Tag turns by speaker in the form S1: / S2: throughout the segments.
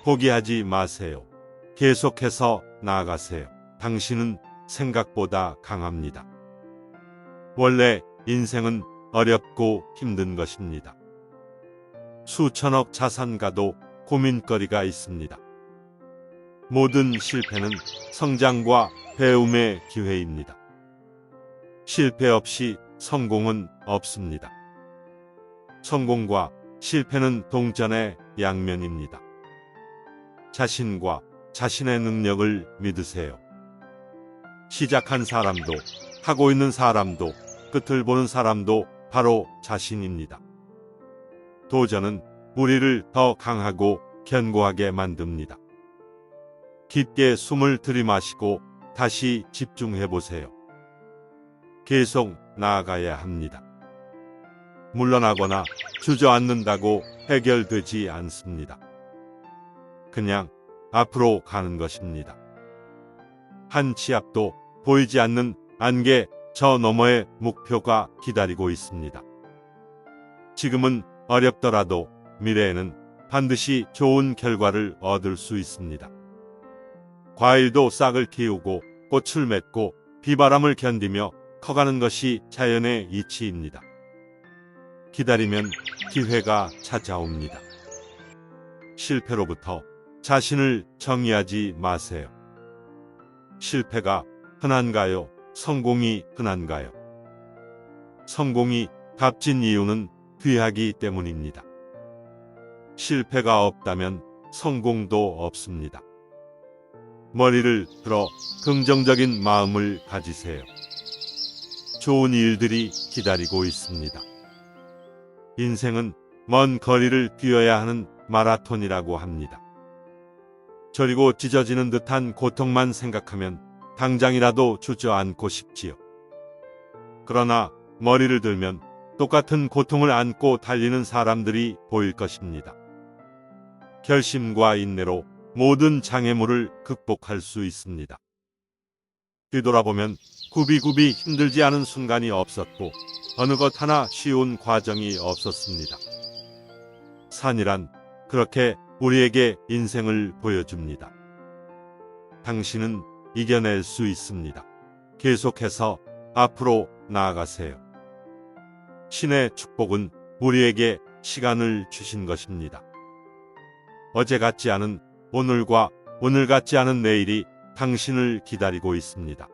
S1: 포기하지 마세요. 계속해서 나아가세요. 당신은 생각보다 강합니다. 원래 인생은 어렵고 힘든 것입니다. 수천억 자산가도 고민거리가 있습니다. 모든 실패는 성장과 배움의 기회입니다. 실패 없이 성공은 없습니다. 성공과 실패는 동전의 양면입니다. 자신과 자신의 능력을 믿으세요. 시작한 사람도, 하고 있는 사람도, 끝을 보는 사람도 바로 자신입니다. 도전은 우리를 더 강하고 견고하게 만듭니다. 깊게 숨을 들이마시고 다시 집중해 보세요. 계속 나아가야 합니다. 물러나거나 주저앉는다고 해결되지 않습니다. 그냥 앞으로 가는 것입니다. 한 치 앞도 보이지 않는 안개 저 너머의 목표가 기다리고 있습니다. 지금은 어렵더라도 미래에는 반드시 좋은 결과를 얻을 수 있습니다. 과일도 싹을 틔우고 꽃을 맺고 비바람을 견디며 커가는 것이 자연의 이치입니다. 기다리면 기회가 찾아옵니다. 실패로부터 자신을 정의하지 마세요. 실패가 흔한가요? 성공이 흔한가요? 성공이 값진 이유는 귀하기 때문입니다. 실패가 없다면 성공도 없습니다. 머리를 들어 긍정적인 마음을 가지세요. 좋은 일들이 기다리고 있습니다. 인생은 먼 거리를 뛰어야 하는 마라톤이라고 합니다. 저리고 찢어지는 듯한 고통만 생각하면 당장이라도 주저앉고 싶지요. 그러나 머리를 들면 똑같은 고통을 안고 달리는 사람들이 보일 것입니다. 결심과 인내로 모든 장애물을 극복할 수 있습니다. 뒤돌아보면 굽이굽이 힘들지 않은 순간이 없었고 어느 것 하나 쉬운 과정이 없었습니다. 산이란 그렇게 우리에게 인생을 보여줍니다. 당신은 이겨낼 수 있습니다. 계속해서 앞으로 나아가세요. 신의 축복은 우리에게 시간을 주신 것입니다. 어제 같지 않은 오늘과 오늘 같지 않은 내일이 당신을 기다리고 있습니다.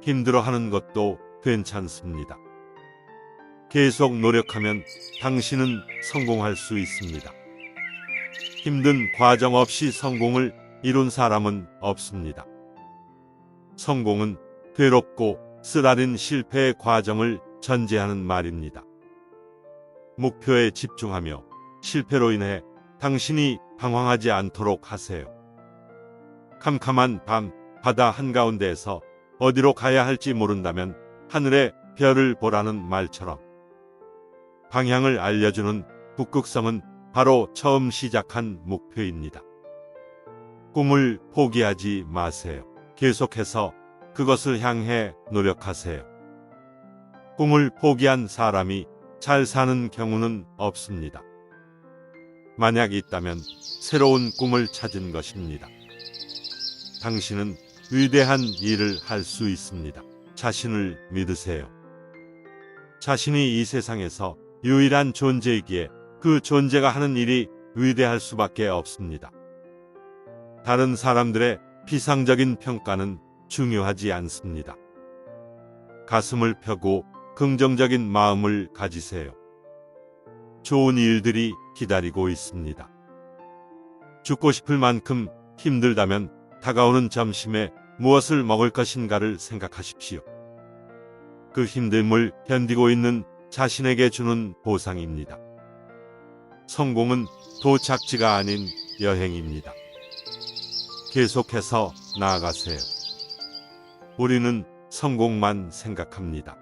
S1: 힘들어하는 것도 괜찮습니다. 계속 노력하면 당신은 성공할 수 있습니다. 힘든 과정 없이 성공을 이룬 사람은 없습니다. 성공은 괴롭고 쓰라린 실패의 과정을 전제하는 말입니다. 목표에 집중하며 실패로 인해 당신이 방황하지 않도록 하세요. 캄캄한 밤 바다 한가운데에서 어디로 가야 할지 모른다면 하늘의 별을 보라는 말처럼 방향을 알려주는 북극성은 바로 처음 시작한 목표입니다. 꿈을 포기하지 마세요. 계속해서 그것을 향해 노력하세요. 꿈을 포기한 사람이 잘 사는 경우는 없습니다. 만약 있다면 새로운 꿈을 찾은 것입니다. 당신은 위대한 일을 할 수 있습니다. 자신을 믿으세요. 자신이 이 세상에서 유일한 존재이기에 그 존재가 하는 일이 위대할 수밖에 없습니다. 다른 사람들의 피상적인 평가는 중요하지 않습니다. 가슴을 펴고 긍정적인 마음을 가지세요. 좋은 일들이 기다리고 있습니다. 죽고 싶을 만큼 힘들다면 다가오는 점심에 무엇을 먹을 것인가를 생각하십시오. 그 힘듦을 견디고 있는 자신에게 주는 보상입니다. 성공은 도착지가 아닌 여행입니다. 계속해서 나아가세요. 우리는 성공만 생각합니다.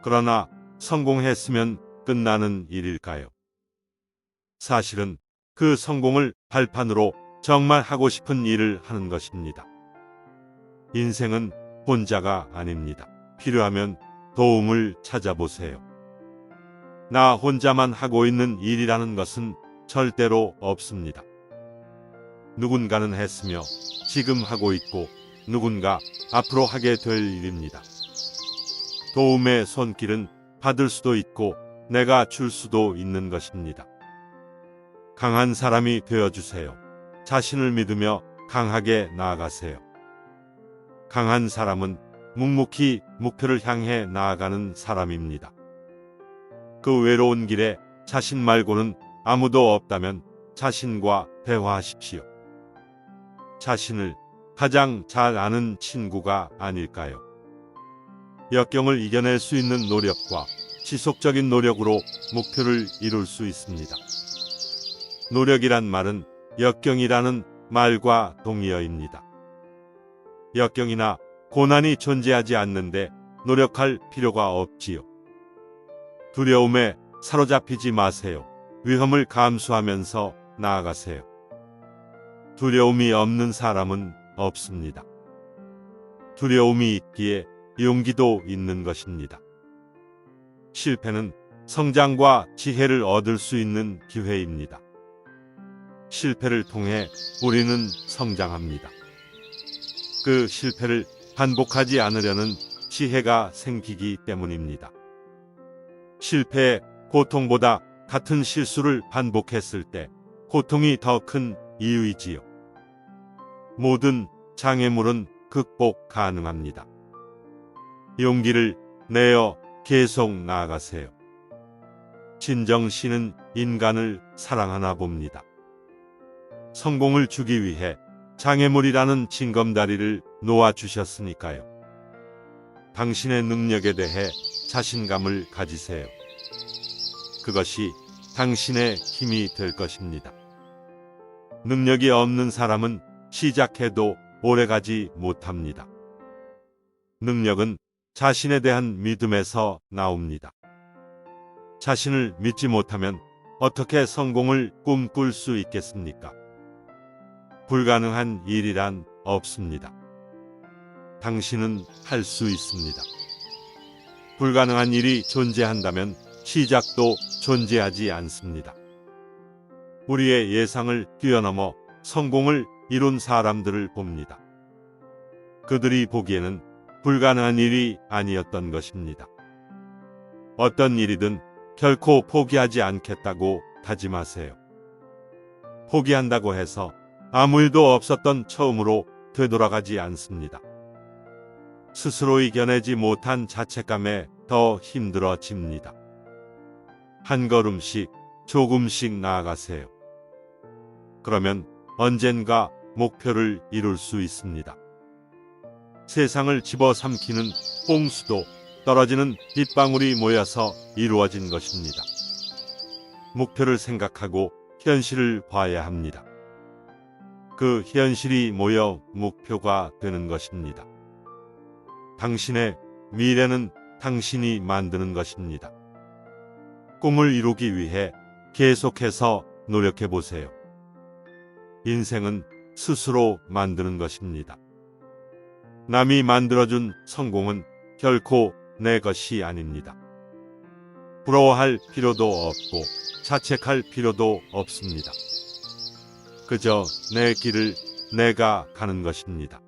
S1: 그러나 성공했으면 끝나는 일일까요? 사실은 그 성공을 발판으로 정말 하고 싶은 일을 하는 것입니다. 인생은 혼자가 아닙니다. 필요하면 도움을 찾아보세요. 나 혼자만 하고 있는 일이라는 것은 절대로 없습니다. 누군가는 했으며 지금 하고 있고 누군가 앞으로 하게 될 일입니다. 도움의 손길은 받을 수도 있고 내가 줄 수도 있는 것입니다. 강한 사람이 되어주세요. 자신을 믿으며 강하게 나아가세요. 강한 사람은 묵묵히 목표를 향해 나아가는 사람입니다. 그 외로운 길에 자신 말고는 아무도 없다면 자신과 대화하십시오. 자신을 가장 잘 아는 친구가 아닐까요? 역경을 이겨낼 수 있는 노력과 지속적인 노력으로 목표를 이룰 수 있습니다. 노력이란 말은 역경이라는 말과 동의어입니다. 역경이나 고난이 존재하지 않는데 노력할 필요가 없지요. 두려움에 사로잡히지 마세요. 위험을 감수하면서 나아가세요. 두려움이 없는 사람은 없습니다. 두려움이 있기에 용기도 있는 것입니다. 실패는 성장과 지혜를 얻을 수 있는 기회입니다. 실패를 통해 우리는 성장합니다. 그 실패를 반복하지 않으려는 지혜가 생기기 때문입니다. 실패의 고통보다 같은 실수를 반복했을 때 고통이 더 큰 이유이지요. 모든 장애물은 극복 가능합니다. 용기를 내어 계속 나아가세요. 진정씨는 인간을 사랑하나 봅니다. 성공을 주기 위해 장애물이라는 징검다리를 놓아주셨으니까요. 당신의 능력에 대해 자신감을 가지세요. 그것이 당신의 힘이 될 것입니다. 능력이 없는 사람은 시작해도 오래가지 못합니다. 능력은 자신에 대한 믿음에서 나옵니다. 자신을 믿지 못하면 어떻게 성공을 꿈꿀 수 있겠습니까? 불가능한 일이란 없습니다. 당신은 할 수 있습니다. 불가능한 일이 존재한다면 시작도 존재하지 않습니다. 우리의 예상을 뛰어넘어 성공을 이룬 사람들을 봅니다. 그들이 보기에는 불가능한 일이 아니었던 것입니다. 어떤 일이든 결코 포기하지 않겠다고 다짐하세요. 포기한다고 해서 아무 일도 없었던 처음으로 되돌아가지 않습니다. 스스로 이겨내지 못한 자책감에 더 힘들어집니다. 한 걸음씩 조금씩 나아가세요. 그러면 언젠가 목표를 이룰 수 있습니다. 세상을 집어삼키는 홍수도 떨어지는 빗방울이 모여서 이루어진 것입니다. 목표를 생각하고 현실을 봐야 합니다. 그 현실이 모여 목표가 되는 것입니다. 당신의 미래는 당신이 만드는 것입니다. 꿈을 이루기 위해 계속해서 노력해 보세요. 인생은 스스로 만드는 것입니다. 남이 만들어준 성공은 결코 내 것이 아닙니다. 부러워할 필요도 없고 자책할 필요도 없습니다. 그저 내 길을 내가 가는 것입니다.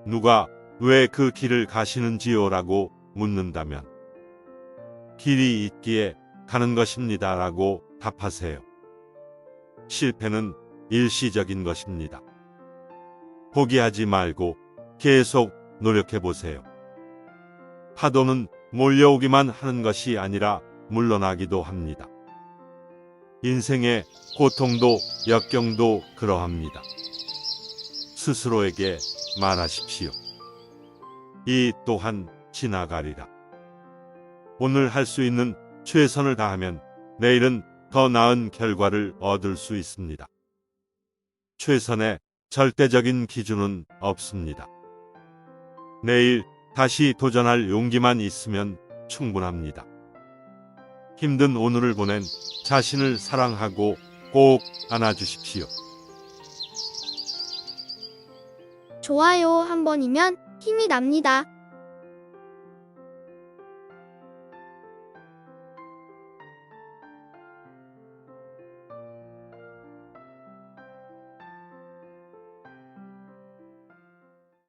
S1: 누가 왜 그 길을 가시는지요라고 묻는다면 길이 있기에 가는 것입니다라고 답하세요. 실패는 일시적인 것입니다. 포기하지 말고 계속 노력해 보세요. 파도는 몰려오기만 하는 것이 아니라 물러나기도 합니다. 인생의 고통도 역경도 그러합니다. 스스로에게 말하십시오. 이 또한 지나가리라. 오늘 할 수 있는 최선을 다하면 내일은 더 나은 결과를 얻을 수 있습니다. 최선의 절대적인 기준은 없습니다. 내일 다시 도전할 용기만 있으면 충분합니다. 힘든 오늘을 보낸 자신을 사랑하고 꼭 안아주십시오.
S2: 좋아요 한 번이면 힘이 납니다.